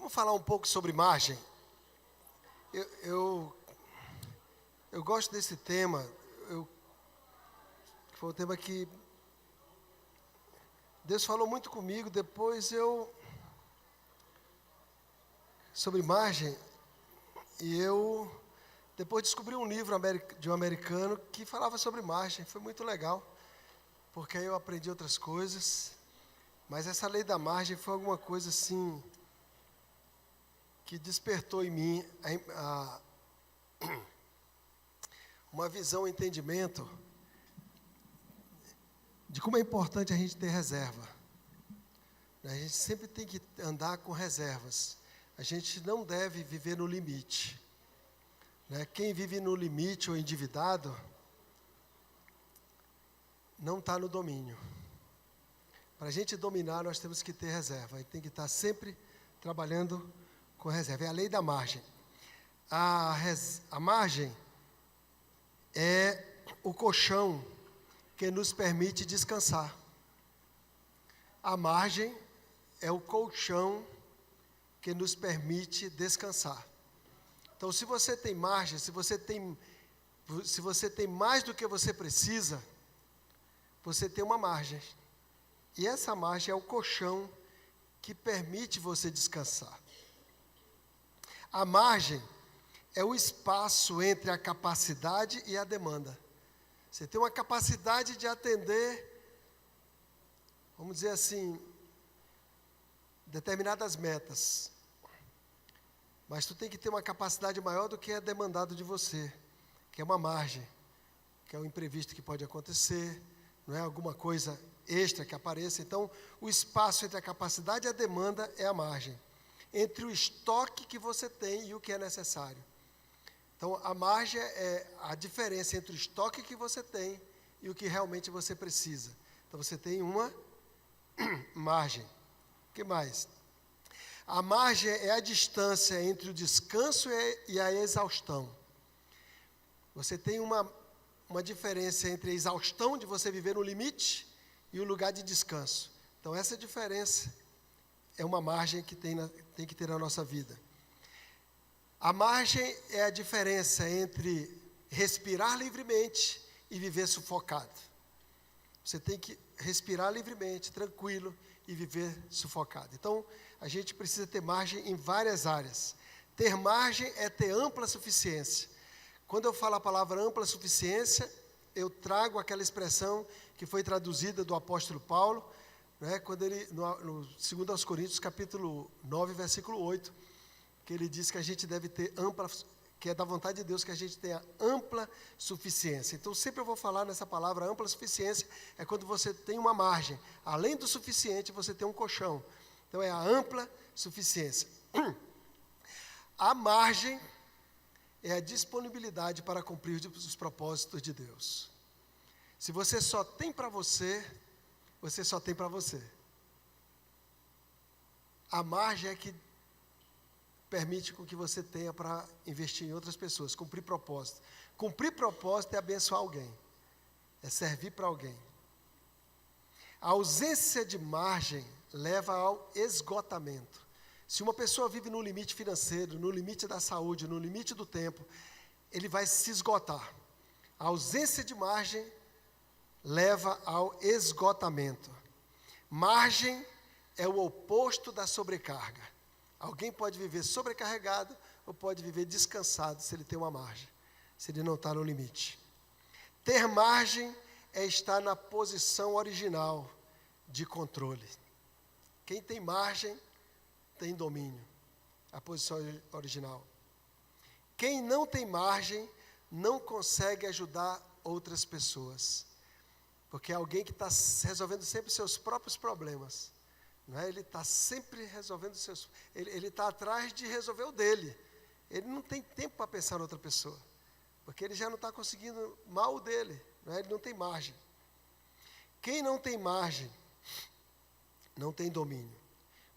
Vamos falar um pouco sobre margem. Eu gosto desse tema. Foi um tema que Deus falou muito comigo. Sobre margem, e depois descobri um livro de um americano que falava sobre margem. Foi muito legal, porque aí eu aprendi outras coisas. Mas essa lei da margem foi alguma coisa assim que despertou em mim uma visão, um entendimento de como é importante a gente ter reserva. A gente sempre tem que andar com reservas. A gente não deve viver no limite. Quem vive no limite ou endividado não está no domínio. Para a gente dominar, nós temos que ter reserva. E tem que estar sempre trabalhando com reserva. É a lei da margem. A margem é o colchão que nos permite descansar. A margem é o colchão que nos permite descansar. Então, se você tem margem, se você tem mais do que você precisa, você tem uma margem. E essa margem é o colchão que permite você descansar. A margem é o espaço entre a capacidade e a demanda. Você tem uma capacidade de atender, vamos dizer assim, determinadas metas. Mas tu tem que ter uma capacidade maior do que é demandado de você, que é uma margem, que é o imprevisto que pode acontecer, não é alguma coisa extra que apareça. Então, o espaço entre a capacidade e a demanda é a margem, entre o estoque que você tem e o que é necessário. Então, a margem é a diferença entre o estoque que você tem e o que realmente você precisa. Então, você tem uma margem. O que mais? A margem é a distância entre o descanso e a exaustão. Você tem uma diferença entre a exaustão de você viver no limite e o lugar de descanso. Então, essa diferença é uma margem que tem que ter na nossa vida. A margem é a diferença entre respirar livremente e viver sufocado. Você tem que respirar livremente, tranquilo, e viver sufocado. Então, a gente precisa ter margem em várias áreas. Ter margem é ter ampla suficiência. Quando eu falo a palavra ampla suficiência, eu trago aquela expressão que foi traduzida do apóstolo Paulo, quando ele, no 2 Coríntios, capítulo 9, versículo 8, que ele diz que a gente deve ter ampla, que é da vontade de Deus que a gente tenha ampla suficiência. Então, sempre eu vou falar nessa palavra ampla suficiência, é quando você tem uma margem. Além do suficiente, você tem um colchão. Então, é a ampla suficiência. A margem é a disponibilidade para cumprir os propósitos de Deus. Se você só tem para você, você só tem para você. A margem é que permite com que você tenha para investir em outras pessoas, cumprir propósito. Cumprir propósito é abençoar alguém, é servir para alguém. A ausência de margem leva ao esgotamento. Se uma pessoa vive no limite financeiro, no limite da saúde, no limite do tempo, ele vai se esgotar. A ausência de margem leva ao esgotamento. Margem é o oposto da sobrecarga. Alguém pode viver sobrecarregado ou pode viver descansado se ele tem uma margem, se ele não está no limite. Ter margem é estar na posição original de controle. Quem tem margem tem domínio, a posição original. Quem não tem margem não consegue ajudar outras pessoas, porque é alguém que está resolvendo sempre seus próprios problemas. Ele está sempre resolvendo ele está atrás de resolver o dele. Ele não tem tempo para pensar em outra pessoa, porque ele já não está conseguindo mal o dele. Ele não tem margem. Quem não tem margem, não tem domínio.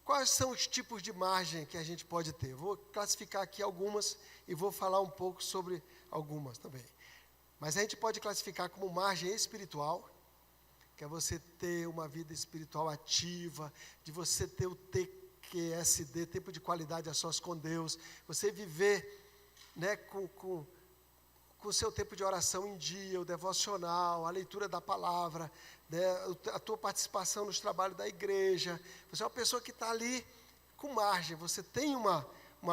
Quais são os tipos de margem que a gente pode ter? Vou classificar aqui algumas e vou falar um pouco sobre algumas também. Mas a gente pode classificar como margem espiritual, que é você ter uma vida espiritual ativa, de você ter TQSD, tempo de qualidade a sós com Deus, você viver, né, com o seu tempo de oração em dia, o devocional, a leitura da palavra, né, a tua participação nos trabalhos da igreja. Você é uma pessoa que está ali com margem, você tem uma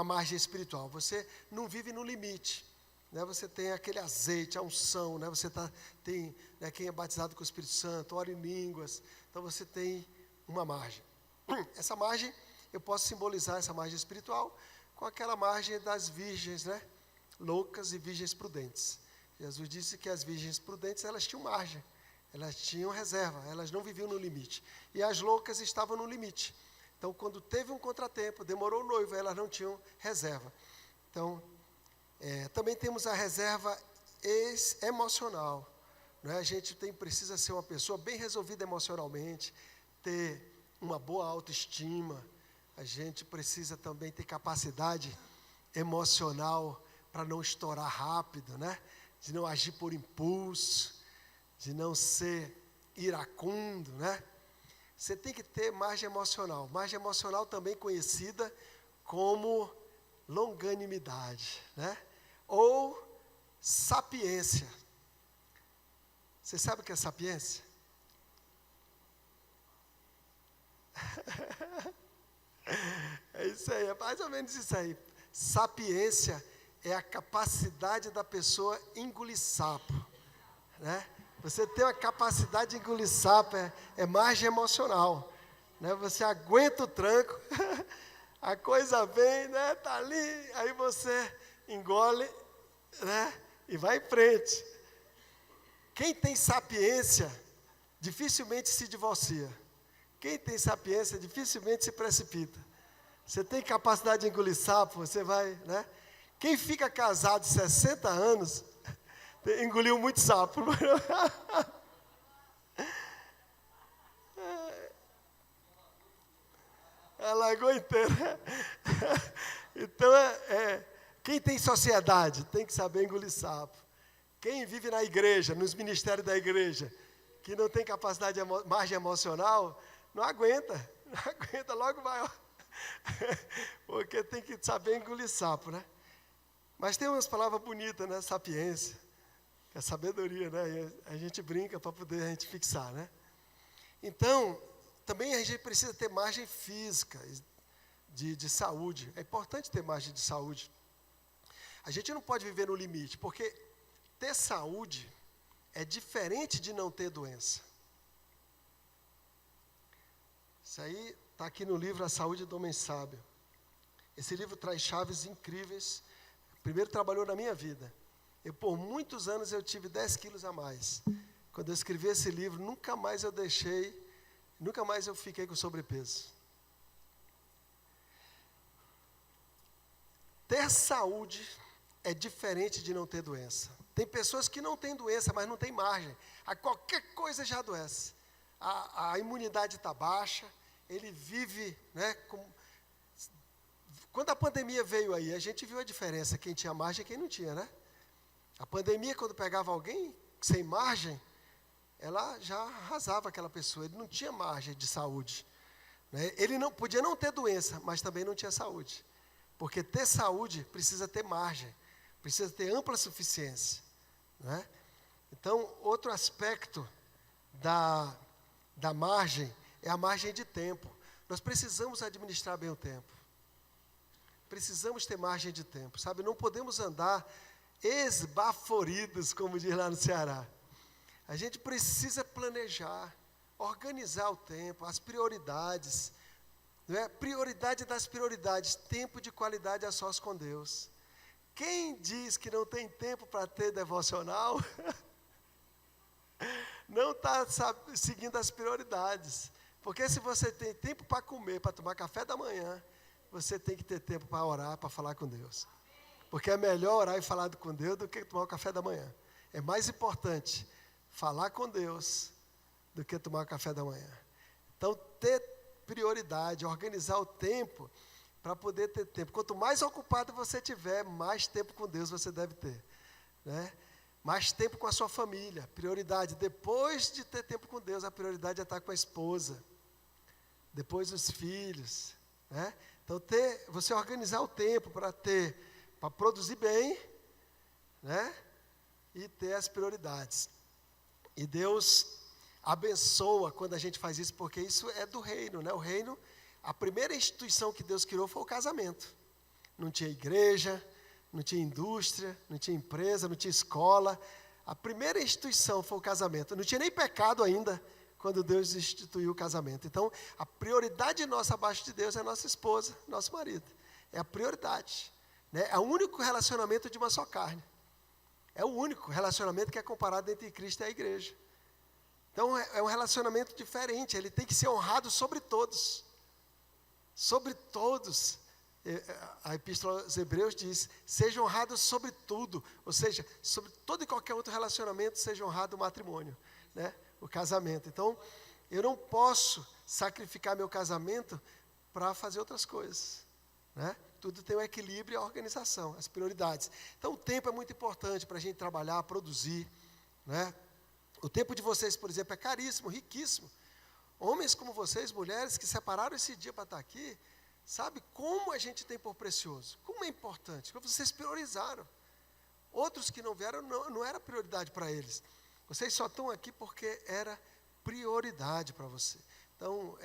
margem espiritual, você não vive no limite, né, você tem aquele azeite, a unção, né, você tem, né, quem é batizado com o Espírito Santo, ora em línguas, então você tem uma margem. Essa margem, eu posso simbolizar essa margem espiritual com aquela margem das virgens, né, loucas e virgens prudentes. Jesus disse que as virgens prudentes, elas tinham margem, elas tinham reserva, elas não viviam no limite. E as loucas estavam no limite. Então, quando teve um contratempo, demorou o noivo, elas não tinham reserva. Então, também temos a reserva emocional. Né? A gente precisa ser uma pessoa bem resolvida emocionalmente, ter uma boa autoestima. A gente precisa também ter capacidade emocional para não estourar rápido, né? De não agir por impulso, de não ser iracundo, né? Você tem que ter margem emocional. Margem emocional também conhecida como longanimidade, né? Ou sapiência. Você sabe o que é sapiência? É isso aí, é mais ou menos isso aí. Sapiência é a capacidade da pessoa engolir sapo, né? Você tem a capacidade de engolir sapo, é margem emocional, né? Você aguenta o tranco, a coisa vem, né? Tá ali, aí você engole, né? E vai em frente. Quem tem sapiência dificilmente se divorcia. Quem tem sapiência dificilmente se precipita. Você tem capacidade de engolir sapo, você vai, né? Quem fica casado 60 anos, engoliu muito sapo. A lagoa inteira. Então, quem tem sociedade tem que saber engolir sapo. Quem vive na igreja, nos ministérios da igreja, que não tem capacidade de margem emocional, não aguenta, logo vai. Porque tem que saber engolir sapo, né? Mas tem umas palavras bonitas, né? Sapiência, que é sabedoria, né? E a gente brinca para poder a gente fixar, né? Então, também a gente precisa ter margem física, de saúde. É importante ter margem de saúde. A gente não pode viver no limite, porque ter saúde é diferente de não ter doença. Isso aí está aqui no livro A Saúde do Homem Sábio. Esse livro traz chaves incríveis. Primeiro trabalhou na minha vida. Por muitos anos eu tive 10 quilos a mais. Quando eu escrevi esse livro, nunca mais eu fiquei com sobrepeso. Ter saúde é diferente de não ter doença. Tem pessoas que não têm doença, mas não têm margem. A qualquer coisa já adoece. A imunidade está baixa, ele vive, né, Quando a pandemia veio aí, a gente viu a diferença, quem tinha margem e quem não tinha, né? A pandemia, quando pegava alguém sem margem, ela já arrasava aquela pessoa, ele não tinha margem de saúde, né? Ele não podia não ter doença, mas também não tinha saúde. Porque ter saúde precisa ter margem, precisa ter ampla suficiência, né? Então, outro aspecto da margem é a margem de tempo. Nós precisamos administrar bem o tempo. Precisamos ter margem de tempo, sabe? Não podemos andar esbaforidos, como diz lá no Ceará. A gente precisa planejar, organizar o tempo, as prioridades, não é? Prioridade das prioridades, tempo de qualidade a sós com Deus. Quem diz que não tem tempo para ter devocional, não está seguindo as prioridades. Porque se você tem tempo para comer, para tomar café da manhã, você tem que ter tempo para orar, para falar com Deus. Porque é melhor orar e falar com Deus do que tomar o café da manhã. É mais importante falar com Deus do que tomar o café da manhã. Então, ter prioridade, organizar o tempo para poder ter tempo. Quanto mais ocupado você tiver, mais tempo com Deus você deve ter, né? Mais tempo com a sua família, prioridade. Depois de ter tempo com Deus, a prioridade é estar com a esposa. Depois os filhos, né? Então, você organizar o tempo para produzir bem, né? E ter as prioridades. E Deus abençoa quando a gente faz isso, porque isso é do reino, né? O reino, a primeira instituição que Deus criou foi o casamento. Não tinha igreja, não tinha indústria, não tinha empresa, não tinha escola. A primeira instituição foi o casamento. Não tinha nem pecado ainda quando Deus instituiu o casamento. Então, a prioridade nossa abaixo de Deus é nossa esposa, nosso marido. É a prioridade, né? É o único relacionamento de uma só carne. É o único relacionamento que é comparado entre Cristo e a igreja. Então, é um relacionamento diferente. Ele tem que ser honrado sobre todos. Sobre todos. A Epístola aos Hebreus diz, seja honrado sobre tudo. Ou seja, sobre todo e qualquer outro relacionamento, seja honrado o matrimônio, né? O casamento. Então, eu não posso sacrificar meu casamento para fazer outras coisas, né? Tudo tem um equilíbrio e a organização, as prioridades. Então, o tempo é muito importante para a gente trabalhar, produzir, né? O tempo de vocês, por exemplo, é caríssimo, riquíssimo. Homens como vocês, mulheres que separaram esse dia para estar aqui, sabe como a gente tem por precioso? Como é importante? Porque vocês priorizaram. Outros que não vieram, não era prioridade para eles. Vocês só estão aqui porque era prioridade para você. Então,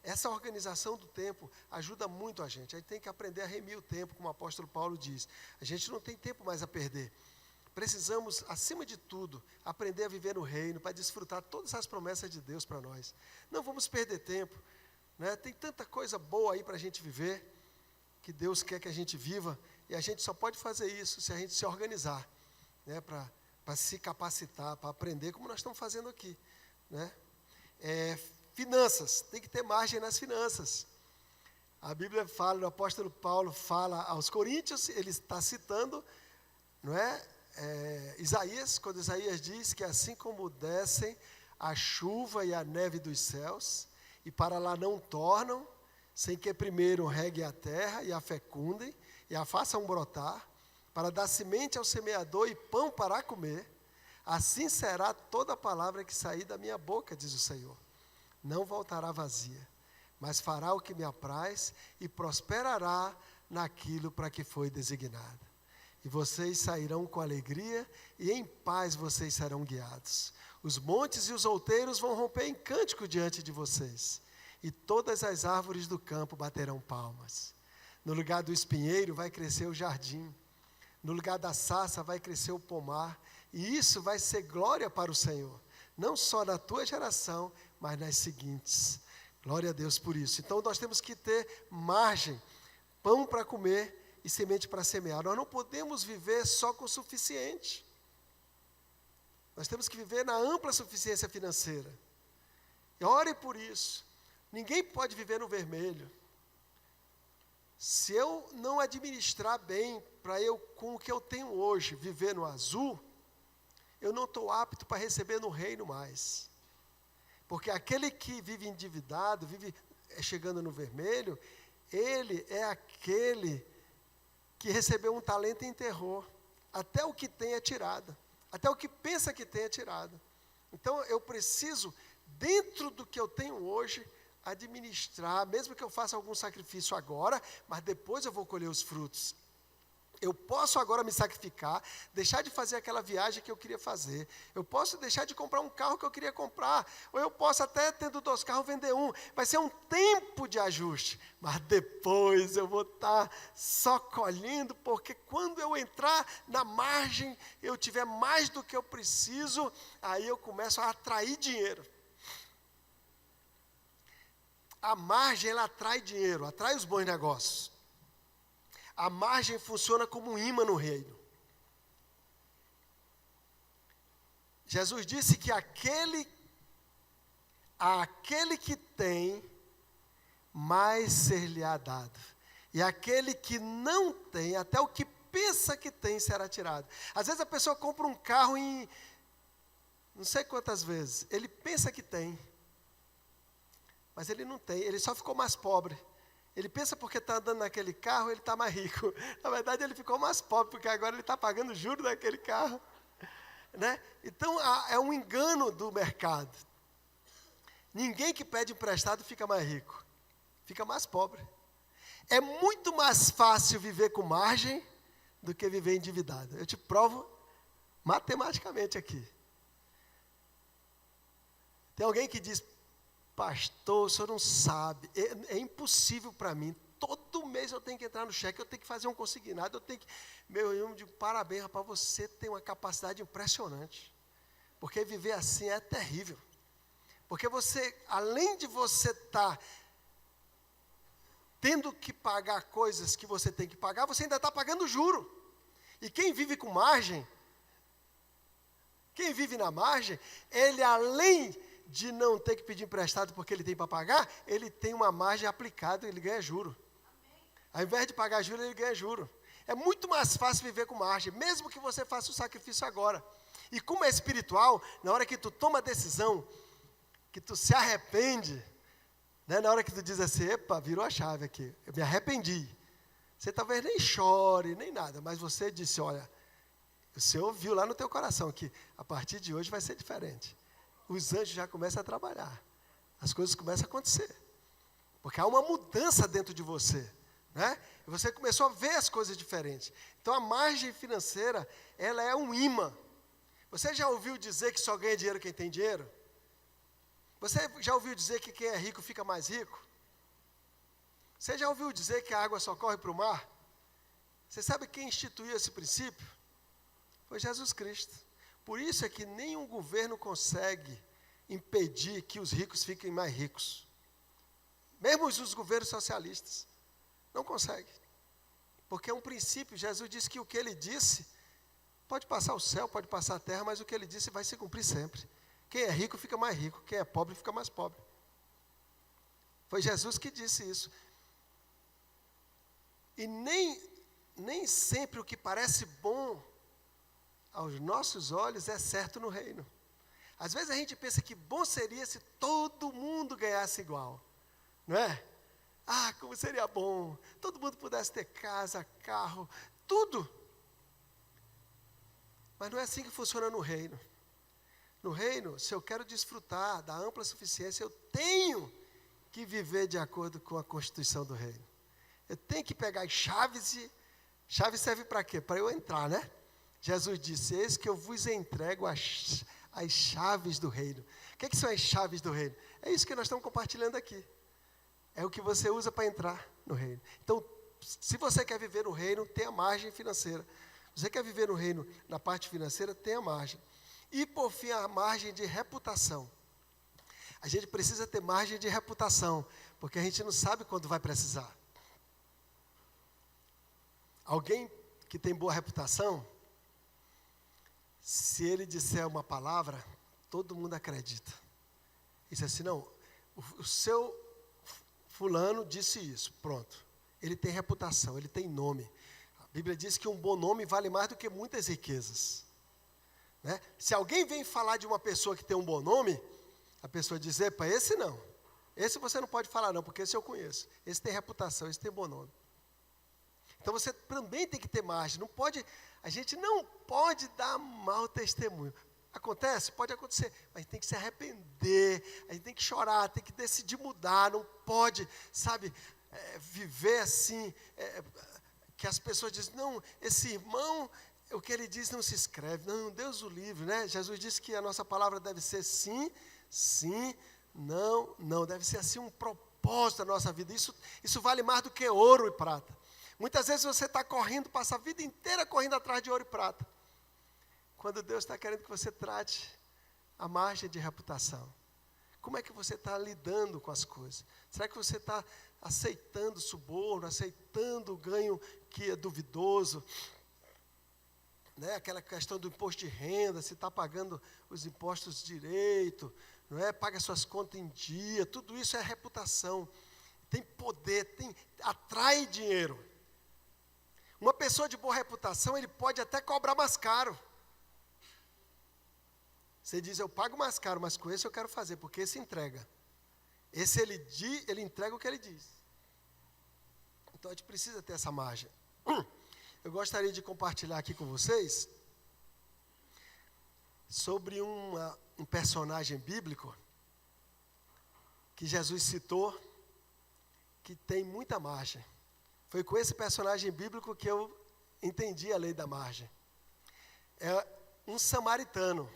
essa organização do tempo ajuda muito a gente. A gente tem que aprender a remir o tempo, como o apóstolo Paulo diz. A gente não tem tempo mais a perder. Precisamos, acima de tudo, aprender a viver no reino, para desfrutar todas as promessas de Deus para nós. Não vamos perder tempo, né? Tem tanta coisa boa aí para a gente viver, que Deus quer que a gente viva, e a gente só pode fazer isso se a gente se organizar, né? Para se capacitar, para aprender, como nós estamos fazendo aqui, né? Finanças, tem que ter margem nas finanças. A Bíblia fala, o apóstolo Paulo fala aos Coríntios, ele está citando, não é? Isaías, quando Isaías diz que assim como descem a chuva e a neve dos céus, e para lá não tornam, sem que primeiro reguem a terra e a fecundem, e a façam brotar, para dar semente ao semeador e pão para comer, assim será toda a palavra que sair da minha boca, diz o Senhor. Não voltará vazia, mas fará o que me apraz e prosperará naquilo para que foi designada. E vocês sairão com alegria e em paz vocês serão guiados. Os montes e os outeiros vão romper em cântico diante de vocês, e todas as árvores do campo baterão palmas. No lugar do espinheiro vai crescer o jardim, no lugar da sarça vai crescer o pomar, e isso vai ser glória para o Senhor, não só na tua geração, mas nas seguintes. Glória a Deus por isso. Então nós temos que ter margem, pão para comer e semente para semear. Nós não podemos viver só com o suficiente. Nós temos que viver na ampla suficiência financeira. E ore por isso. Ninguém pode viver no vermelho. Se eu não administrar bem para eu, com o que eu tenho hoje, viver no azul, eu não estou apto para receber no reino mais. Porque aquele que vive endividado, vive chegando no vermelho, ele é aquele que recebeu um talento e enterrou. Até o que tem é tirado. Até o que pensa que tem é tirado. Então, eu preciso, dentro do que eu tenho hoje, administrar, mesmo que eu faça algum sacrifício agora, mas depois eu vou colher os frutos. Eu posso agora me sacrificar, deixar de fazer aquela viagem que eu queria fazer. Eu posso deixar de comprar um carro que eu queria comprar. Ou eu posso até, tendo 2 carros, vender um. Vai ser um tempo de ajuste. Mas depois eu vou estar só colhendo, porque quando eu entrar na margem, eu tiver mais do que eu preciso, aí eu começo a atrair dinheiro. A margem, ela atrai dinheiro, atrai os bons negócios. A margem funciona como um imã no reino. Jesus disse que aquele que tem, mais ser-lhe-á dado. E aquele que não tem, até o que pensa que tem, será tirado. Às vezes a pessoa compra um carro em não sei quantas vezes. Ele pensa que tem, mas ele não tem, ele só ficou mais pobre. Ele pensa porque está andando naquele carro, ele está mais rico. Na verdade, ele ficou mais pobre, porque agora ele está pagando juros daquele carro. Né? Então, é um engano do mercado. Ninguém que pede emprestado fica mais rico. Fica mais pobre. É muito mais fácil viver com margem do que viver endividado. Eu te provo matematicamente aqui. Tem alguém que diz, pastor, o senhor não sabe, é impossível para mim. Todo mês eu tenho que entrar no cheque, eu tenho que fazer um consignado, eu tenho que... Meu irmão, digo, parabéns, rapaz, você tem uma capacidade impressionante. Porque viver assim é terrível. Porque você, além de você estar tendo que pagar coisas que você tem que pagar, você ainda está pagando juro. E quem vive com margem, quem vive na margem, ele além de não ter que pedir emprestado porque ele tem para pagar, ele tem uma margem aplicada e ele ganha juro. Ao invés de pagar juro, ele ganha juro. É muito mais fácil viver com margem, mesmo que você faça o sacrifício agora. E como é espiritual, na hora que tu toma a decisão, que tu se arrepende, né, na hora que tu diz assim, epa, virou a chave aqui, eu me arrependi. Você talvez nem chore, nem nada, mas você disse, olha, o Senhor viu lá no teu coração que a partir de hoje vai ser diferente. Os anjos já começam a trabalhar, as coisas começam a acontecer. Porque há uma mudança dentro de você, né? E você começou a ver as coisas diferentes. Então a margem financeira, ela é um imã. Você já ouviu dizer que só ganha dinheiro quem tem dinheiro? Você já ouviu dizer que quem é rico fica mais rico? Você já ouviu dizer que a água só corre para o mar? Você sabe quem instituiu esse princípio? Foi Jesus Cristo. Por isso é que nenhum governo consegue impedir que os ricos fiquem mais ricos. Mesmo os governos socialistas. Não consegue. Porque é um princípio. Jesus disse que o que ele disse, pode passar o céu, pode passar a terra, mas o que ele disse vai se cumprir sempre. Quem é rico fica mais rico, quem é pobre fica mais pobre. Foi Jesus que disse isso. E nem sempre o que parece bom aos nossos olhos é certo no reino. Às vezes a gente pensa que bom seria se todo mundo ganhasse igual, não é? Ah, como seria bom, todo mundo pudesse ter casa, carro, tudo. Mas não é assim que funciona no reino. No reino, se eu quero desfrutar da ampla suficiência, eu tenho que viver de acordo com a constituição do reino. Eu tenho que pegar as chaves e... Chave serve para quê? Para eu entrar, né? Jesus disse, eis que eu vos entrego as chaves do reino. O que são as chaves do reino? É isso que nós estamos compartilhando aqui. É o que você usa para entrar no reino. Então, se você quer viver no reino, tenha margem financeira. Se você quer viver no reino, na parte financeira, tenha margem. E, por fim, a margem de reputação. A gente precisa ter margem de reputação, porque a gente não sabe quando vai precisar. Alguém que tem boa reputação, se ele disser uma palavra, todo mundo acredita. Isso assim, não, o seu fulano disse isso, pronto. Ele tem reputação, ele tem nome. A Bíblia diz que um bom nome vale mais do que muitas riquezas. Né? Se alguém vem falar de uma pessoa que tem um bom nome, a pessoa diz, epa, esse não. Esse você não pode falar não, porque esse eu conheço. Esse tem reputação, esse tem bom nome. Então você também tem que ter margem. A gente não pode dar mau testemunho. Acontece? Pode acontecer, mas tem que se arrepender, a gente tem que chorar, tem que decidir mudar, não pode, sabe, viver assim, que as pessoas dizem, não, esse irmão, o que ele diz não se escreve. Não, Deus o livre, né? Jesus disse que a nossa palavra deve ser sim, sim, não, não. Deve ser assim um propósito da nossa vida. Isso vale mais do que ouro e prata. Muitas vezes você está correndo, passa a vida inteira correndo atrás de ouro e prata. Quando Deus está querendo que você trate a margem de reputação. Como é que você está lidando com as coisas? Será que você está aceitando suborno, aceitando o ganho que é duvidoso? Né? Aquela questão do imposto de renda, se está pagando os impostos direito, não é? Paga suas contas em dia, tudo isso é reputação. Tem poder, atrai dinheiro. Uma pessoa de boa reputação, ele pode até cobrar mais caro. Você diz, eu pago mais caro, mas com esse eu quero fazer, porque esse entrega. Esse ele entrega o que ele diz. Então a gente precisa ter essa margem. Eu gostaria de compartilhar aqui com vocês sobre um personagem bíblico que Jesus citou, que tem muita margem. Foi com esse personagem bíblico que eu entendi a lei da margem. É um samaritano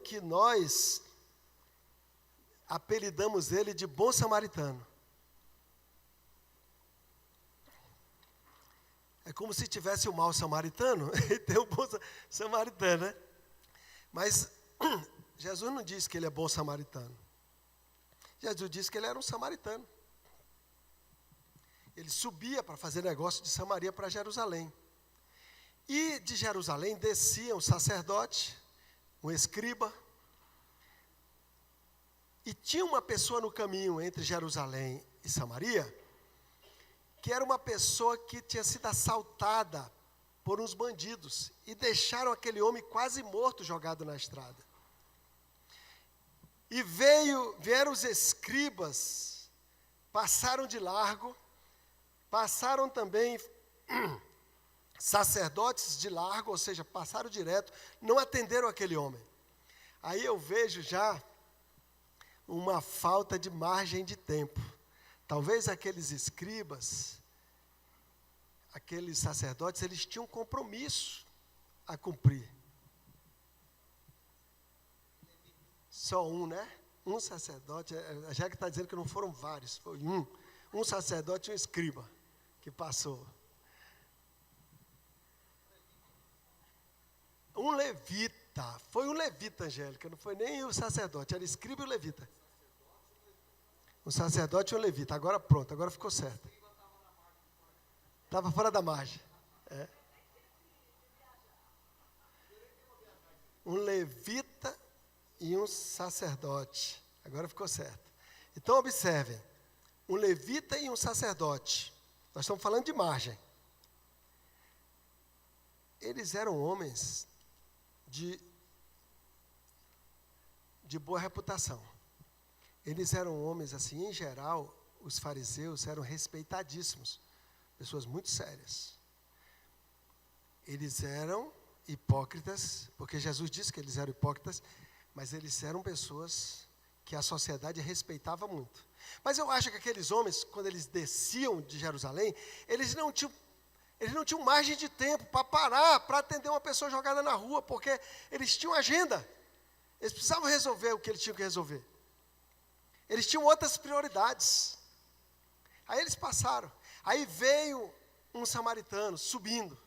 que nós apelidamos ele de bom samaritano. É como se tivesse o mau samaritano e tem o bom samaritano, né? Mas Jesus não disse que ele é bom samaritano. Jesus disse que ele era um samaritano. Ele subia para fazer negócio de Samaria para Jerusalém. E de Jerusalém descia um sacerdote, um escriba. E tinha uma pessoa no caminho entre Jerusalém e Samaria, que era uma pessoa que tinha sido assaltada por uns bandidos e deixaram aquele homem quase morto jogado na estrada. E vieram os escribas, passaram de largo, passaram também sacerdotes de largo, ou seja, passaram direto, não atenderam aquele homem. Aí eu vejo já uma falta de margem de tempo. Talvez aqueles escribas, aqueles sacerdotes, eles tinham um compromisso a cumprir. Só um, né? Um sacerdote, já que está dizendo que não foram vários, foi um. Um sacerdote e um escriba que passou. Um levita, foi um levita, Angélica, não foi nem o sacerdote, era escriba e o levita. Um sacerdote e um levita, agora pronto, agora ficou certo. Estava fora da margem. É. Um levita e um sacerdote, agora ficou certo. Então observem, um levita e um sacerdote, nós estamos falando de margem. Eles eram homens de boa reputação. Eles eram homens, assim, em geral, os fariseus eram respeitadíssimos, pessoas muito sérias. Eles eram hipócritas, porque Jesus disse que eles eram hipócritas, mas eles eram pessoas que a sociedade respeitava muito. Mas eu acho que aqueles homens, quando eles desciam de Jerusalém, eles não tinham margem de tempo para parar, para atender uma pessoa jogada na rua, porque eles tinham agenda. Eles precisavam resolver o que eles tinham que resolver. Eles tinham outras prioridades. Aí eles passaram. Aí veio um samaritano subindo.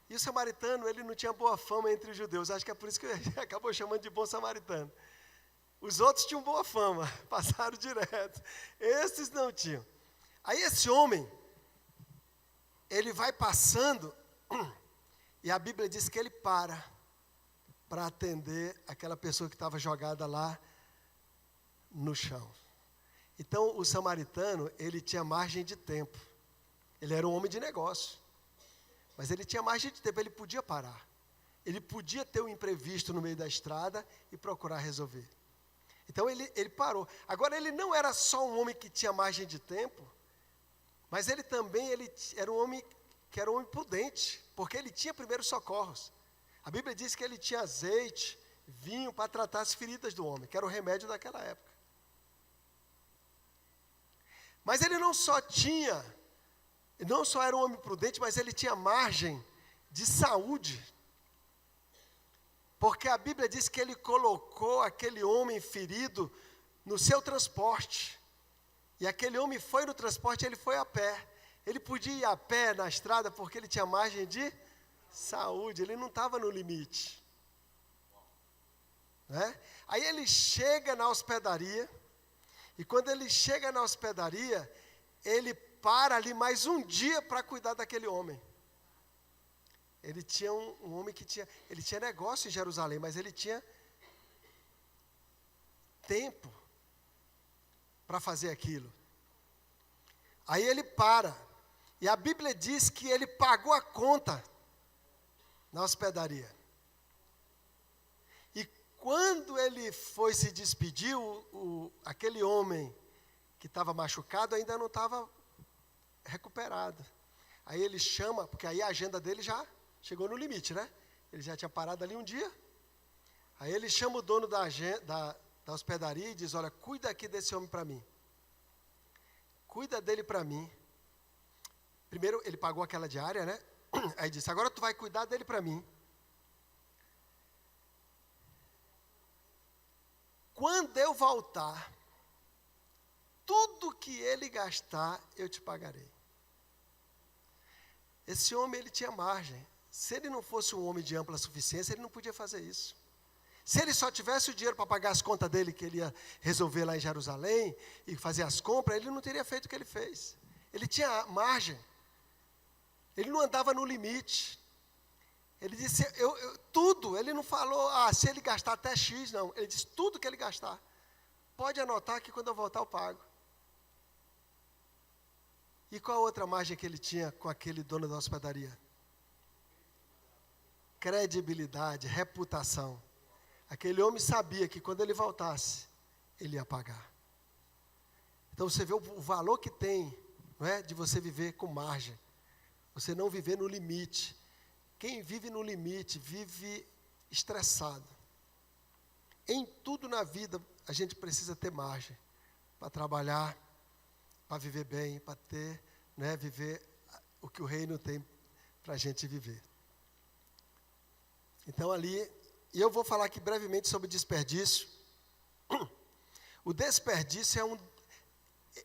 E o samaritano, ele não tinha boa fama entre os judeus. Acho que é por isso que ele acabou chamando de bom samaritano. Os outros tinham boa fama, passaram direto. Esses não tinham. Aí esse homem, ele vai passando, e a Bíblia diz que ele para atender aquela pessoa que estava jogada lá no chão. Então, o samaritano, ele tinha margem de tempo. Ele era um homem de negócio. Mas ele tinha margem de tempo, ele podia parar. Ele podia ter um imprevisto no meio da estrada e procurar resolver. Então, ele parou. Agora, ele não era só um homem que tinha margem de tempo, mas ele também era um homem que era um homem prudente, porque ele tinha primeiros socorros. A Bíblia diz que ele tinha azeite, vinho para tratar as feridas do homem, que era o remédio daquela época. Mas ele não só era um homem prudente, mas ele tinha margem de saúde. Porque a Bíblia diz que ele colocou aquele homem ferido no seu transporte. E aquele homem foi no transporte, ele foi a pé. Ele podia ir a pé na estrada porque ele tinha margem de saúde, ele não estava no limite. Né? Aí ele chega na hospedaria, e quando ele chega na hospedaria, ele para ali mais um dia para cuidar daquele homem. Ele tinha um homem que ele tinha negócio em Jerusalém, mas ele tinha tempo para fazer aquilo. Aí ele para, e a Bíblia diz que ele pagou a conta na hospedaria. E quando ele foi se despedir, aquele homem que estava machucado ainda não estava recuperado. Aí ele chama, porque aí a agenda dele já chegou no limite, né? Ele já tinha parado ali um dia. Aí ele chama o dono da hospedaria e diz: olha, cuida aqui desse homem para mim. Cuida dele para mim, Primeiro, ele pagou aquela diária, né? Aí disse, agora tu vai cuidar dele para mim. Quando eu voltar, tudo que ele gastar, eu te pagarei. Esse homem, ele tinha margem. Se ele não fosse um homem de ampla suficiência, ele não podia fazer isso. Se ele só tivesse o dinheiro para pagar as contas dele, que ele ia resolver lá em Jerusalém, e fazer as compras, ele não teria feito o que ele fez. Ele tinha margem. Ele não andava no limite. Ele disse, tudo, ele não falou, se ele gastar até X, não. Ele disse, tudo que ele gastar. Pode anotar que quando eu voltar eu pago. E qual a outra margem que ele tinha com aquele dono da hospedaria? Credibilidade, reputação. Aquele homem sabia que quando ele voltasse, ele ia pagar. Então você vê o valor que tem, não é, de você viver com margem. Você não viver no limite. Quem vive no limite, vive estressado. Em tudo na vida, a gente precisa ter margem. Para trabalhar, para viver bem, para ter, né, viver o que o reino tem para a gente viver. Então ali, e eu vou falar aqui brevemente sobre desperdício. O desperdício é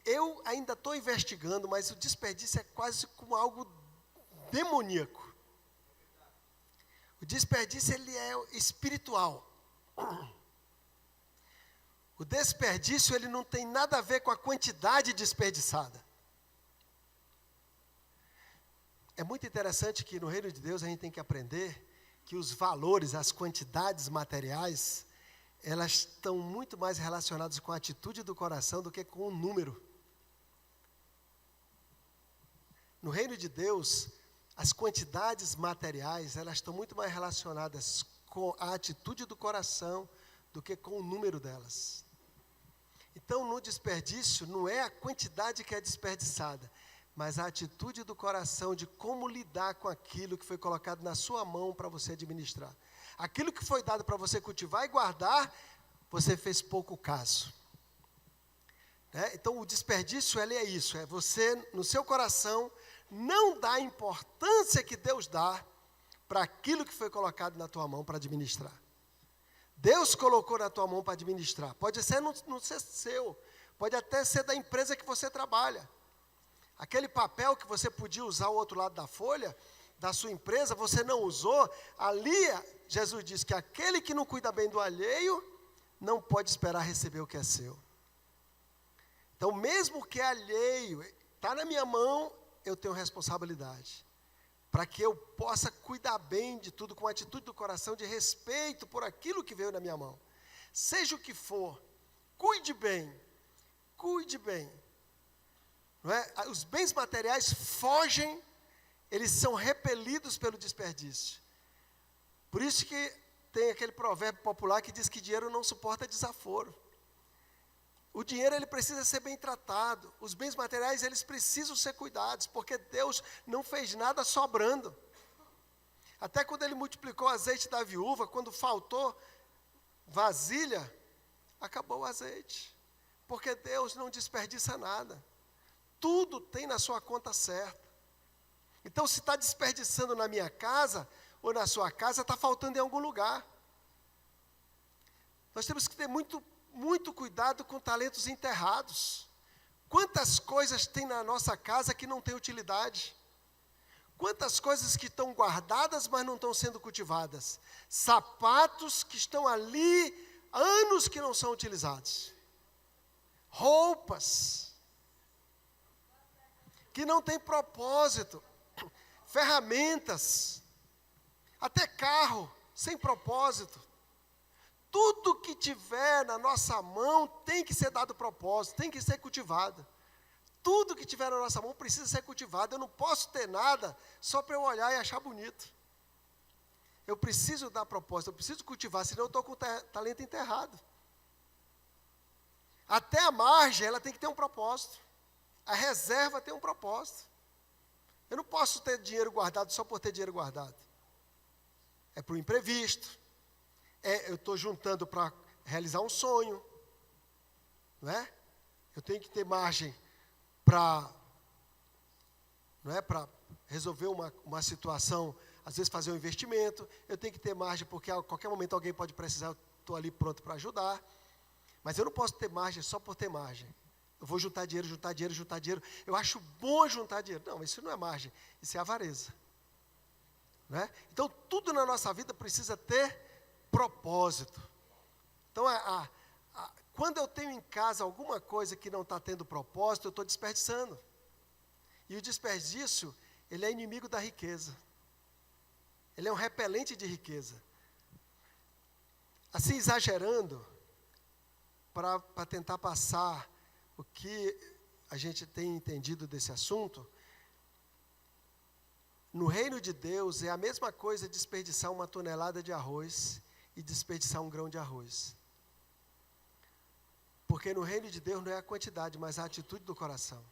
eu ainda estou investigando, mas o desperdício é quase como algo demoníaco. O desperdício, ele é espiritual. O desperdício, ele não tem nada a ver com a quantidade desperdiçada. É muito interessante que no reino de Deus a gente tem que aprender que os valores, as quantidades materiais, elas estão muito mais relacionadas com a atitude do coração do que com o número. No reino de Deus, as quantidades materiais, elas estão muito mais relacionadas com a atitude do coração do que com o número delas. Então, no desperdício, não é a quantidade que é desperdiçada, mas a atitude do coração de como lidar com aquilo que foi colocado na sua mão para você administrar. Aquilo que foi dado para você cultivar e guardar, você fez pouco caso. Né? Então, o desperdício, ele é isso, é você, no seu coração, não dar a importância que Deus dá para aquilo que foi colocado na tua mão para administrar. Deus colocou na tua mão para administrar. Pode ser não ser seu, pode até ser da empresa que você trabalha. Aquele papel que você podia usar ao outro lado da folha, da sua empresa, você não usou. Ali, Jesus diz que aquele que não cuida bem do alheio, não pode esperar receber o que é seu. Então, mesmo que é alheio, está na minha mão, eu tenho responsabilidade. Para que eu possa cuidar bem de tudo, com a atitude do coração, de respeito por aquilo que veio na minha mão. Seja o que for, cuide bem, cuide bem. Não é? Os bens materiais fogem, eles são repelidos pelo desperdício. Por isso que tem aquele provérbio popular que diz que dinheiro não suporta desaforo. O dinheiro, ele precisa ser bem tratado. Os bens materiais, eles precisam ser cuidados, porque Deus não fez nada sobrando. Até quando ele multiplicou o azeite da viúva, quando faltou vasilha, acabou o azeite. Porque Deus não desperdiça nada. Tudo tem na sua conta certa. Então, se está desperdiçando na minha casa, ou na sua casa, está faltando em algum lugar. Nós temos que ter muito cuidado com talentos enterrados. Quantas coisas tem na nossa casa que não tem utilidade? Quantas coisas que estão guardadas, mas não estão sendo cultivadas? Sapatos que estão ali, anos que não são utilizados. Roupas que não têm propósito. Ferramentas, até carro, sem propósito. Tudo que tiver na nossa mão tem que ser dado propósito, tem que ser cultivado. Tudo que tiver na nossa mão precisa ser cultivado. Eu não posso ter nada só para eu olhar e achar bonito. Eu preciso dar propósito, eu preciso cultivar, senão eu estou com o talento enterrado. Até a margem, ela tem que ter um propósito. A reserva tem um propósito. Eu não posso ter dinheiro guardado só por ter dinheiro guardado. É para o imprevisto. Eu estou juntando para realizar um sonho. Não é? Eu tenho que ter margem para não é? Para resolver uma situação, às vezes fazer um investimento, eu tenho que ter margem, porque a qualquer momento alguém pode precisar, eu estou ali pronto para ajudar. Mas eu não posso ter margem só por ter margem. Eu vou juntar dinheiro, juntar dinheiro, juntar dinheiro. Eu acho bom juntar dinheiro. Não, isso não é margem, isso é avareza. Não é? Então, tudo na nossa vida precisa ter propósito. Então, quando eu tenho em casa alguma coisa que não está tendo propósito, eu estou desperdiçando. E o desperdício, ele é inimigo da riqueza. Ele é um repelente de riqueza. Assim, exagerando, para tentar passar o que a gente tem entendido desse assunto, no reino de Deus é a mesma coisa desperdiçar 1 tonelada de arroz e desperdiçar 1 grão de arroz. Porque no reino de Deus não é a quantidade, mas a atitude do coração.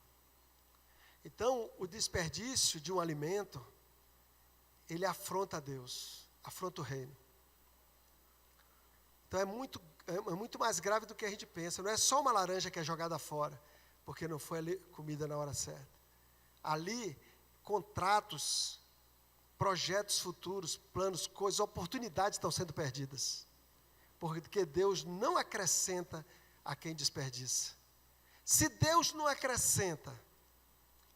Então, o desperdício de um alimento, ele afronta a Deus, afronta o reino. Então, é muito mais grave do que a gente pensa. Não é só uma laranja que é jogada fora, porque não foi ali comida na hora certa. Ali, contratos, projetos futuros, planos, coisas, oportunidades estão sendo perdidas. Porque Deus não acrescenta a quem desperdiça. Se Deus não acrescenta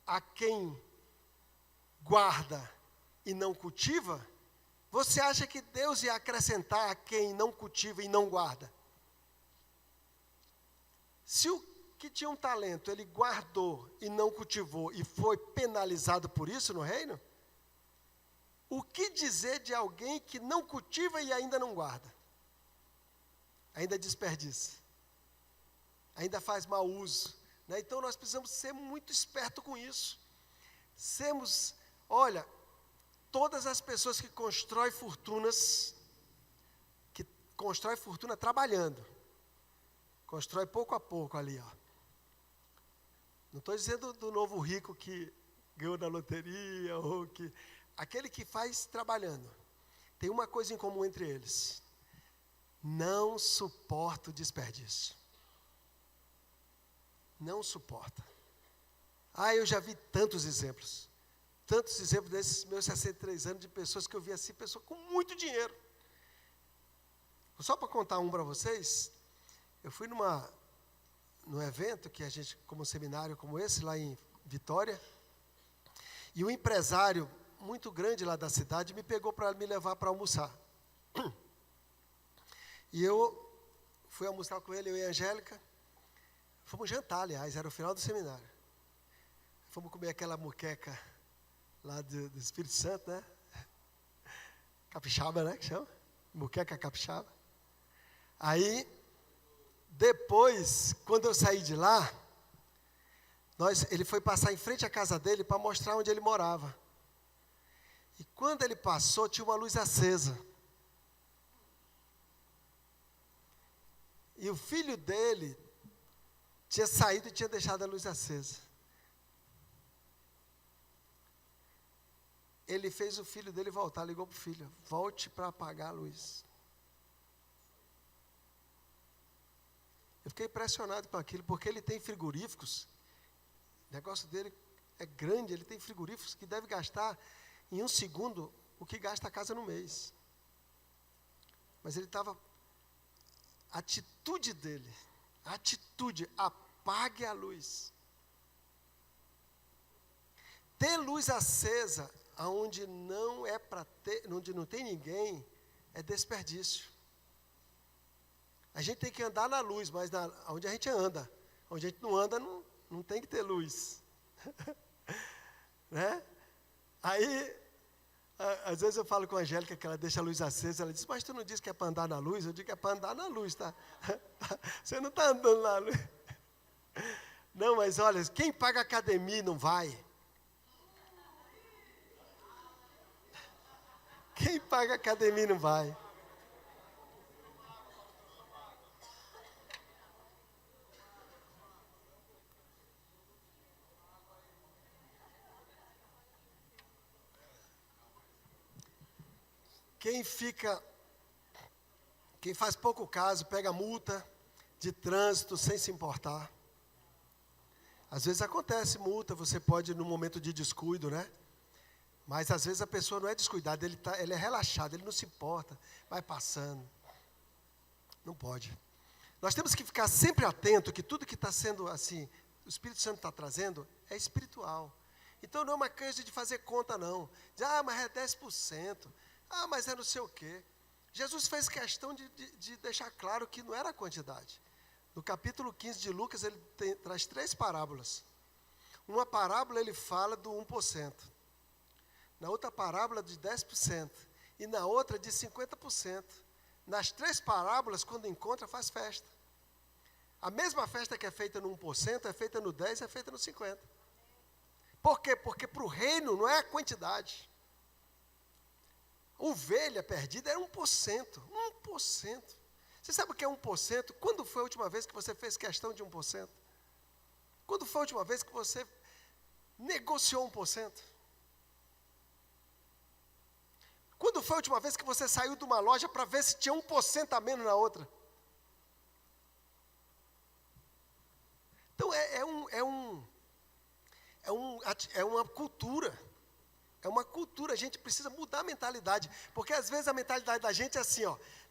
a quem guarda e não cultiva, você acha que Deus ia acrescentar a quem não cultiva e não guarda? Se o que tinha um talento, ele guardou e não cultivou e foi penalizado por isso no reino, o que dizer de alguém que não cultiva e ainda não guarda? Ainda desperdiça. Ainda faz mau uso. Né? Então, nós precisamos ser muito espertos com isso. Olha, todas as pessoas que constroem fortunas, trabalhando, constrói pouco a pouco ali, ó. Não estou dizendo do novo rico que ganhou na loteria, ou aquele que faz trabalhando. Tem uma coisa em comum entre eles: não suporta o desperdício. Não suporta. Eu já vi tantos exemplos desses meus 63 anos, de pessoas que eu vi assim, pessoas com muito dinheiro. Só para contar um para vocês, eu fui num evento que a gente, como um seminário como esse, lá em Vitória, e um empresário muito grande lá da cidade me pegou para me levar para almoçar. E eu fui almoçar com ele, eu e a Angélica. Fomos jantar, aliás, era o final do seminário. Fomos comer aquela moqueca lá do Espírito Santo, né? Capixaba, né, que chama? Moqueca capixaba. Aí, depois, quando eu saí de lá, ele foi passar em frente à casa dele para mostrar onde ele morava. E quando ele passou, tinha uma luz acesa. E o filho dele tinha saído e tinha deixado a luz acesa. Ele fez o filho dele voltar, ligou para o filho: volte para apagar a luz. Eu fiquei impressionado com aquilo, porque ele tem frigoríficos, o negócio dele é grande, ele tem frigoríficos que deve gastar em 1 segundo o que gasta a casa no mês. Mas ele estava, a atitude dele, apague a luz. Ter luz acesa aonde não é para ter, onde não tem ninguém, é desperdício. A gente tem que andar na luz, mas onde a gente anda. Onde a gente não anda, não tem que ter luz. Né? Aí, às vezes eu falo com a Angélica que ela deixa a luz acesa, ela diz: mas tu não disse que é para andar na luz? Eu digo que é para andar na luz, tá? Você não está andando na luz. Não, mas olha, quem paga academia não vai. Quem paga academia não vai. Quem faz pouco caso, pega multa de trânsito sem se importar. Às vezes acontece multa, você pode, num momento de descuido, né? Mas às vezes a pessoa não é descuidada, ele é relaxado, ele não se importa, vai passando. Não pode. Nós temos que ficar sempre atento que tudo que está sendo assim, o Espírito Santo está trazendo, é espiritual. Então não é uma coisa de fazer conta não. Mas é 10%. Mas é não sei o quê. Jesus fez questão de deixar claro que não era a quantidade. No capítulo 15 de Lucas, ele traz 3 parábolas. Uma parábola ele fala do 1%. Na outra parábola de 10%. E na outra de 50%. Nas 3 parábolas, quando encontra, faz festa. A mesma festa que é feita no 1%, é feita no 10%, é feita no 50%. Por quê? Porque para o reino não é a quantidade. Ovelha perdida é 1%. 1%. Você sabe o que é 1%? Quando foi a última vez que você fez questão de 1%? Quando foi a última vez que você negociou 1%? Quando foi a última vez que você saiu de uma loja para ver se tinha 1% a menos na outra? Então é uma cultura. É uma cultura, a gente precisa mudar a mentalidade. Porque às vezes a mentalidade da gente é assim,